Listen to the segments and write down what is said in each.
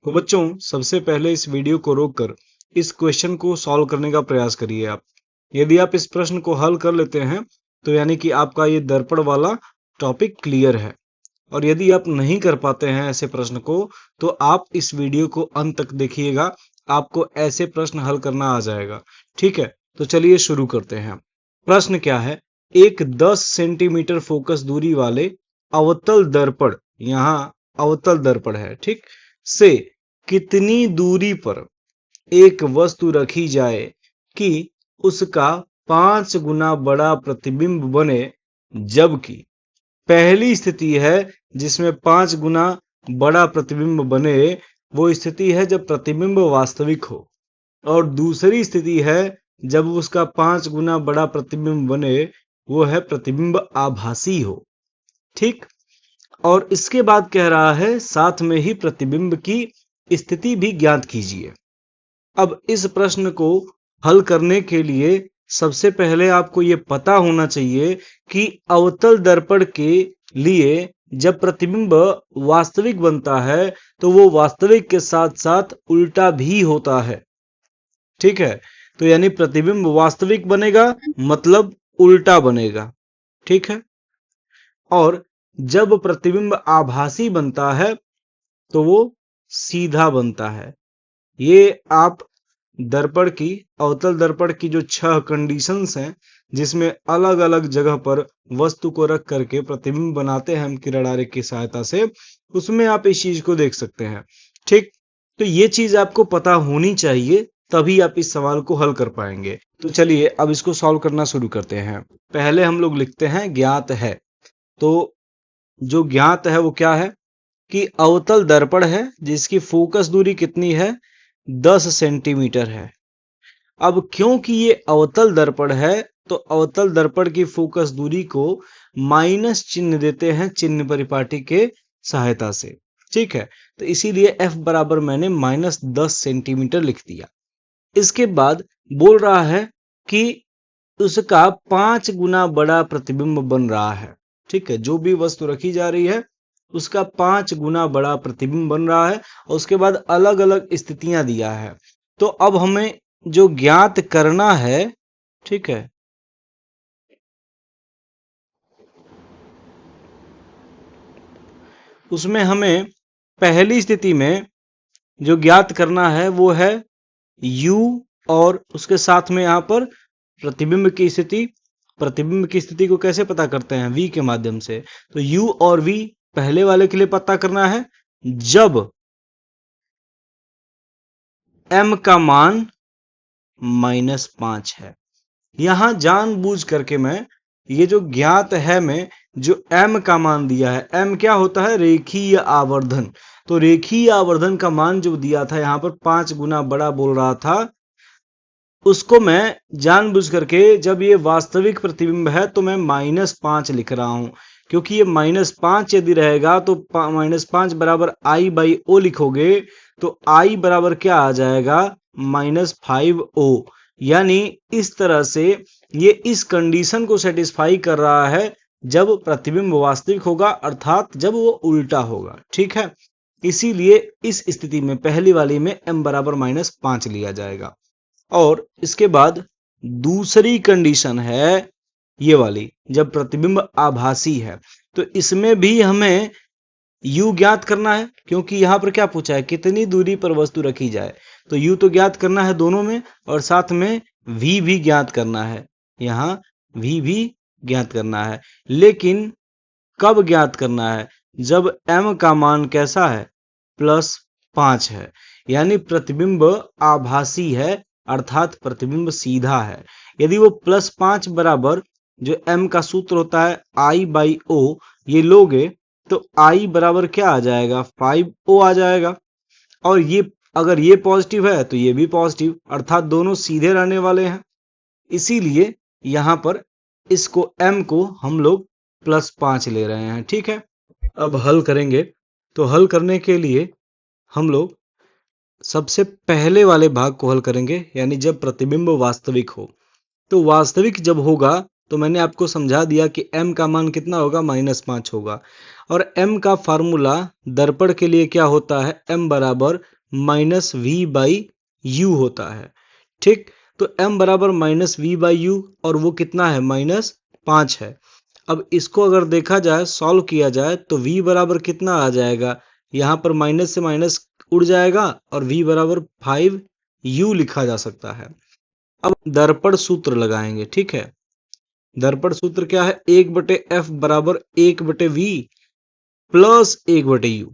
तो बच्चों, सबसे पहले इस वीडियो को रोककर इस क्वेश्चन को सॉल्व करने का प्रयास करिए आप। यदि आप इस प्रश्न को हल कर लेते हैं तो यानी कि आपका ये दर्पण वाला टॉपिक क्लियर है। और यदि आप नहीं कर पाते हैं ऐसे प्रश्न को तो आप इस वीडियो को अंत तक देखिएगा, आपको ऐसे प्रश्न हल करना आ जाएगा। ठीक है, तो चलिए शुरू करते हैं। प्रश्न क्या है? एक 10 सेंटीमीटर फोकस दूरी वाले अवतल दर्पण, यहाँ अवतल दर्पण है ठीक, से कितनी दूरी पर एक वस्तु रखी जाए कि उसका 5 गुना बड़ा प्रतिबिंब बने, जबकि पहली स्थिति है जिसमें 5 गुना बड़ा प्रतिबिंब बने, वो स्थिति है जब प्रतिबिंब वास्तविक हो, और दूसरी स्थिति है जब उसका 5 गुना बड़ा प्रतिबिंब बने, वो है प्रतिबिंब आभासी हो। ठीक, और इसके बाद कह रहा है साथ में ही प्रतिबिंब की स्थिति भी ज्ञात कीजिए। अब इस प्रश्न को हल करने के लिए सबसे पहले आपको ये पता होना चाहिए कि अवतल दर्पण के लिए जब प्रतिबिंब वास्तविक बनता है तो वो वास्तविक के साथ साथ उल्टा भी होता है। ठीक है, तो यानी प्रतिबिंब वास्तविक बनेगा मतलब उल्टा बनेगा। ठीक है, और जब प्रतिबिंब आभासी बनता है तो वो सीधा बनता है। ये आप दर्पण की, अवतल दर्पण की जो 6 कंडीशंस हैं जिसमें अलग अलग जगह पर वस्तु को रख करके प्रतिबिंब बनाते हैं हम किरण आरेख की सहायता से, उसमें आप इस चीज को देख सकते हैं। ठीक, तो ये चीज आपको पता होनी चाहिए, तभी आप इस सवाल को हल कर पाएंगे। तो चलिए अब इसको सॉल्व करना शुरू करते हैं। पहले हम लोग लिखते हैं ज्ञात है। तो जो ज्ञात है वो क्या है कि अवतल दर्पण है जिसकी फोकस दूरी कितनी है, 10 सेंटीमीटर है। अब क्योंकि ये अवतल दर्पण है तो अवतल दर्पण की फोकस दूरी को माइनस चिन्ह देते हैं चिन्ह परिपाटी के सहायता से। ठीक है, तो इसीलिए f बराबर मैंने -10 सेंटीमीटर लिख दिया। इसके बाद बोल रहा है कि उसका 5 गुना बड़ा प्रतिबिंब बन रहा है। ठीक है, जो भी वस्तु रखी जा रही है उसका 5 गुना बड़ा प्रतिबिंब बन रहा है, और उसके बाद अलग अलग स्थितियां दिया है। तो अब हमें जो ज्ञात करना है, ठीक है, उसमें हमें पहली स्थिति में जो ज्ञात करना है वो है u, और उसके साथ में यहां पर प्रतिबिंब की स्थिति। प्रतिबिंब की स्थिति को कैसे पता करते हैं? v के माध्यम से। तो u और v पहले वाले के लिए पता करना है जब m का मान -5 है। यहां जानबूझ करके मैं ये जो ज्ञात है में जो m का मान दिया है, m क्या होता है? रेखीय आवर्धन। तो रेखीय आवर्धन का मान जो दिया था यहां पर 5 गुना बड़ा बोल रहा था, उसको मैं जानबूझ करके जब ये वास्तविक प्रतिबिंब है तो मैं -5 लिख रहा हूं, क्योंकि ये -5 यदि रहेगा तो -5 बराबर I/O लिखोगे तो I बराबर क्या आ जाएगा? -5O। यानी इस तरह से ये इस कंडीशन को सेटिस्फाई कर रहा है जब प्रतिबिंब वास्तविक होगा, अर्थात जब वो उल्टा होगा। ठीक है, इसीलिए इस स्थिति में पहली वाली में m बराबर -5 लिया जाएगा। और इसके बाद दूसरी कंडीशन है ये वाली, जब प्रतिबिंब आभासी है, तो इसमें भी हमें u ज्ञात करना है, क्योंकि यहां पर क्या पूछा है? कितनी दूरी पर वस्तु रखी जाए। तो u तो ज्ञात करना है दोनों में, और साथ में v भी ज्ञात करना है। यहां v भी ज्ञात करना है, लेकिन कब ज्ञात करना है? जब m का मान कैसा है? +5 है, यानी प्रतिबिंब आभासी है, अर्थात प्रतिबिंब सीधा है। यदि वो +5 बराबर जो m का सूत्र होता है I/O ये लोगे तो I बराबर क्या आ जाएगा? 5O आ जाएगा। और ये अगर ये पॉजिटिव है तो ये भी पॉजिटिव, अर्थात दोनों सीधे रहने वाले हैं। इसीलिए यहां पर इसको m को हम लोग +5 ले रहे हैं। ठीक है, अब हल करेंगे। तो हल करने के लिए हम लोग सबसे पहले वाले भाग को हल करेंगे, यानी जब प्रतिबिंब वास्तविक हो। तो वास्तविक जब होगा तो मैंने आपको समझा दिया कि m का मान कितना होगा? -5 होगा। और m का फार्मूला दर्पण के लिए क्या होता है, m बराबर माइनस वी बाई यू होता है। ठीक, तो m बराबर माइनस वी बाई यू और वो कितना है, -5 है। अब इसको अगर देखा जाए, सॉल्व किया जाए तो v बराबर कितना आ जाएगा, यहाँ पर माइनस से माइनस उड़ जाएगा और v बराबर 5u लिखा जा सकता है। अब दर्पण सूत्र लगाएंगे। ठीक है, दर्पण सूत्र क्या है, 1/f बराबर 1/v प्लस 1/u।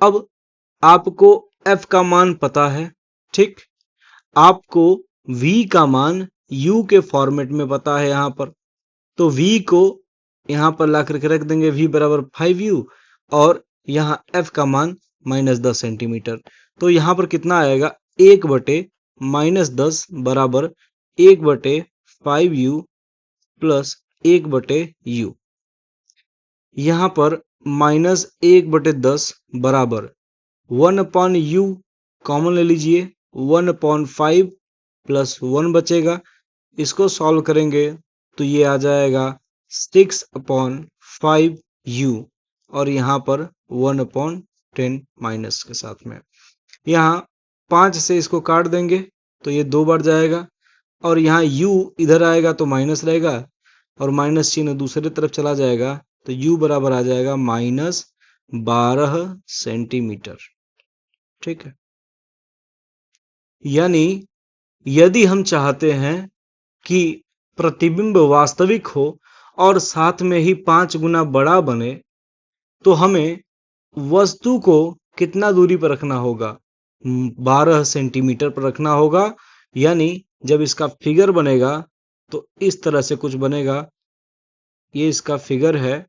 अब आपको f का मान पता है, ठीक, आपको v का मान u के फॉर्मेट में पता है यहाँ पर, तो v को यहाँ पर ला करके रख देंगे, v बराबर 5u और यहाँ f का मान -10 सेंटीमीटर। तो यहाँ पर कितना आएगा, 1/-10 बराबर 1/5u प्लस 1/u। यहाँ पर -1/10 बराबर 1/u कॉमन ले लीजिए, 1/5 प्लस 1 बचेगा। इसको सॉल्व करेंगे तो ये आ जाएगा 6/5u और यहाँ पर 1/10 माइनस के साथ में। यहाँ 5 से इसको काट देंगे तो ये 2 बार जाएगा और यहाँ u इधर आएगा तो माइनस रहेगा और माइनस चिन्ह दूसरे तरफ चला जाएगा, तो u बराबर आ जाएगा -12 सेंटीमीटर। ठीक है, यानी यदि हम चाहते हैं कि प्रतिबिंब वास्तविक हो और साथ में ही 5 गुना बड़ा बने, तो हमें वस्तु को कितना दूरी पर रखना होगा, 12 सेंटीमीटर पर रखना होगा। यानी जब इसका फिगर बनेगा तो इस तरह से कुछ बनेगा। ये इसका फिगर है,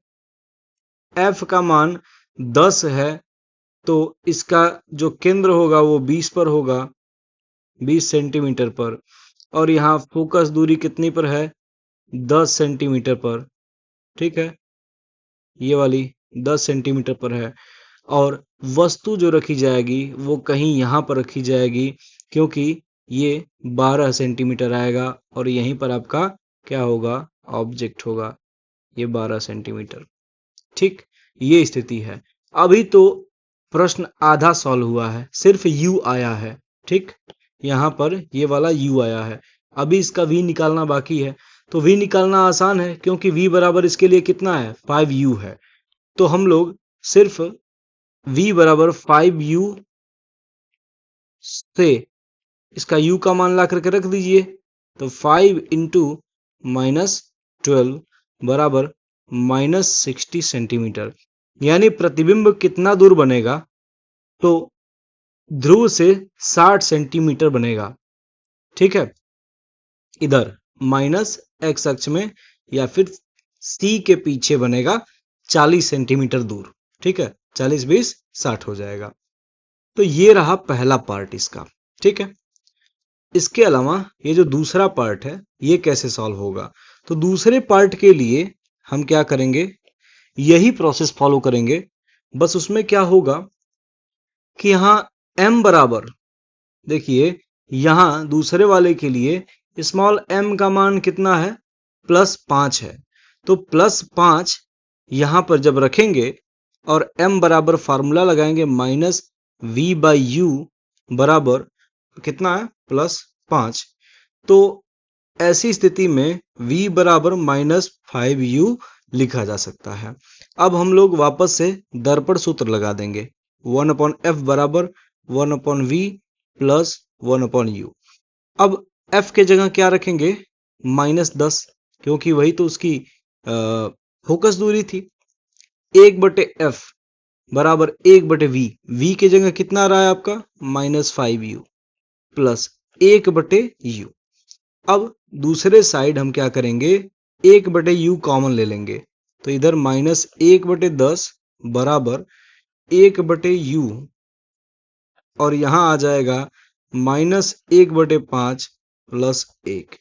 f का मान 10 है तो इसका जो केंद्र होगा वो 20 पर होगा, 20 सेंटीमीटर पर, और यहाँ फोकस दूरी कितनी पर है, 10 सेंटीमीटर पर। ठीक है, ये वाली 10 सेंटीमीटर पर है और वस्तु जो रखी जाएगी वो कहीं यहाँ पर रखी जाएगी, क्योंकि ये 12 सेंटीमीटर आएगा और यहीं पर आपका क्या होगा, ऑब्जेक्ट होगा, ये 12 सेंटीमीटर। ठीक, ये स्थिति है। अभी तो प्रश्न आधा सॉल्व हुआ है, सिर्फ u आया है। ठीक, यहाँ पर ये वाला u आया है, अभी इसका v निकालना बाकी है। तो v निकालना आसान है क्योंकि v बराबर इसके लिए कितना है, 5u है। तो हम लोग सिर्फ v बराबर 5u से इसका u का मान ला करके रख दीजिए, तो 5 इंटू -12 बराबर -60 सेंटीमीटर। यानी प्रतिबिंब कितना दूर बनेगा, तो ध्रुव से 60 सेंटीमीटर बनेगा। ठीक है, इधर -x अक्ष में या फिर c के पीछे बनेगा 40 सेंटीमीटर दूर। ठीक है, 40 20 60 हो जाएगा। तो ये रहा पहला पार्ट इसका। ठीक है, इसके अलावा ये जो दूसरा पार्ट है ये कैसे सॉल्व होगा, तो दूसरे पार्ट के लिए हम क्या करेंगे, यही प्रोसेस फॉलो करेंगे। बस उसमें क्या होगा कि यहाँ m बराबर, देखिए यहाँ दूसरे वाले के लिए स्मॉल m का मान कितना है, +5 है। तो +5 यहाँ पर जब रखेंगे और m बराबर फार्मूला लगाएंगे -v/u बराबर कितना है, +5। तो ऐसी स्थिति में v बराबर -5u लिखा जा सकता है। अब हम लोग वापस से दर्पण सूत्र लगा देंगे, 1/f बराबर 1/v प्लस 1/u। अब f के जगह क्या रखेंगे, -10, क्योंकि वही तो उसकी फोकस दूरी थी। 1/f बराबर 1/v, v के जगह कितना आ रहा है आपका, -5u प्लस 1/u। अब दूसरे साइड हम क्या करेंगे, 1/u कॉमन ले लेंगे, तो इधर -1/10 बराबर 1/u और यहां आ जाएगा -1/5 प्लस 1।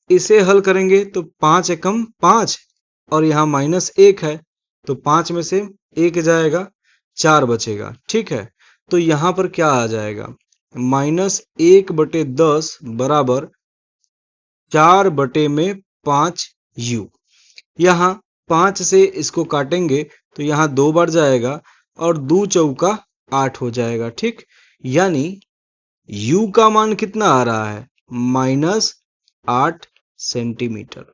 इसे हल करेंगे तो 5 एकम 5 और यहाँ -1 है तो 5 में से 1 जाएगा, 4 बचेगा। ठीक है, तो यहाँ पर क्या आ जाएगा, -1/10 बराबर 4/5u। यहाँ 5 से इसको काटेंगे तो यहाँ 2 बार जाएगा और 2 चौका 8 हो जाएगा। ठीक, यानी u का मान कितना आ रहा है, -8 सेंटीमीटर।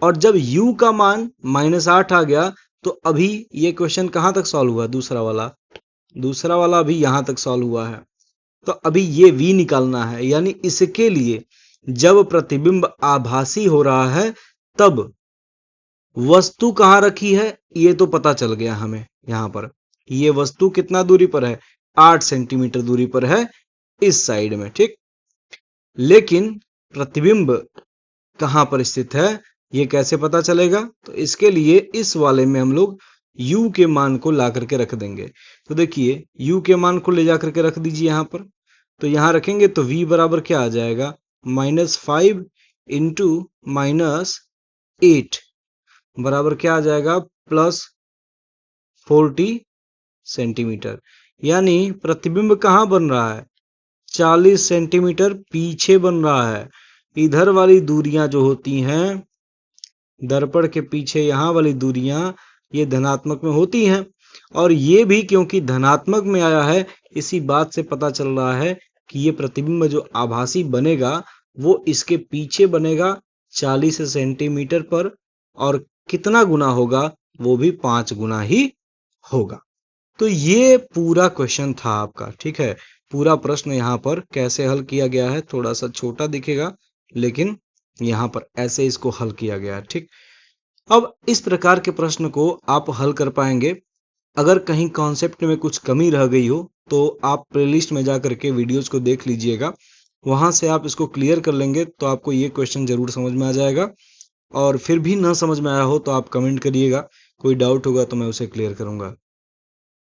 और जब u का मान -8 आ गया तो अभी ये क्वेश्चन कहां तक सॉल्व हुआ, दूसरा वाला अभी यहां तक सॉल्व हुआ है। तो अभी ये v निकालना है, यानी इसके लिए जब प्रतिबिंब आभासी हो रहा है तब वस्तु कहां रखी है ये तो पता चल गया हमें। यहां पर ये वस्तु कितना दूरी पर है, 8 सेंटीमीटर दूरी पर है इस साइड में। ठीक, लेकिन प्रतिबिंब कहां पर स्थित है ये कैसे पता चलेगा, तो इसके लिए इस वाले में हम लोग u के मान को ला करके रख देंगे। तो देखिए u के मान को ले जा करके रख दीजिए यहां पर। तो यहां रखेंगे तो v बराबर क्या आ जाएगा, -5 इंटू -8 बराबर क्या आ जाएगा, +40 सेंटीमीटर। यानी प्रतिबिंब कहां बन रहा है, 40 सेंटीमीटर पीछे बन रहा है। इधर वाली दूरियां जो होती हैं दर्पण के पीछे, यहां वाली दूरियां ये धनात्मक में होती हैं, और ये भी क्योंकि धनात्मक में आया है इसी बात से पता चल रहा है कि ये प्रतिबिंब जो आभासी बनेगा वो इसके पीछे बनेगा 40 सेंटीमीटर पर, और कितना गुना होगा, वो भी 5 गुना ही होगा। तो ये पूरा क्वेश्चन था आपका। ठीक है, पूरा प्रश्न यहाँ पर कैसे हल किया गया है, थोड़ा सा छोटा दिखेगा लेकिन यहाँ पर ऐसे इसको हल किया गया है। ठीक, अब इस प्रकार के प्रश्न को आप हल कर पाएंगे। अगर कहीं कॉन्सेप्ट में कुछ कमी रह गई हो तो आप प्लेलिस्ट में जा करके वीडियोज को देख लीजिएगा, वहां से आप इसको क्लियर कर लेंगे तो आपको ये क्वेश्चन जरूर समझ में आ जाएगा। और फिर भी ना समझ में आया हो तो आप कमेंट करिएगा, कोई डाउट होगा तो मैं उसे क्लियर करूंगा।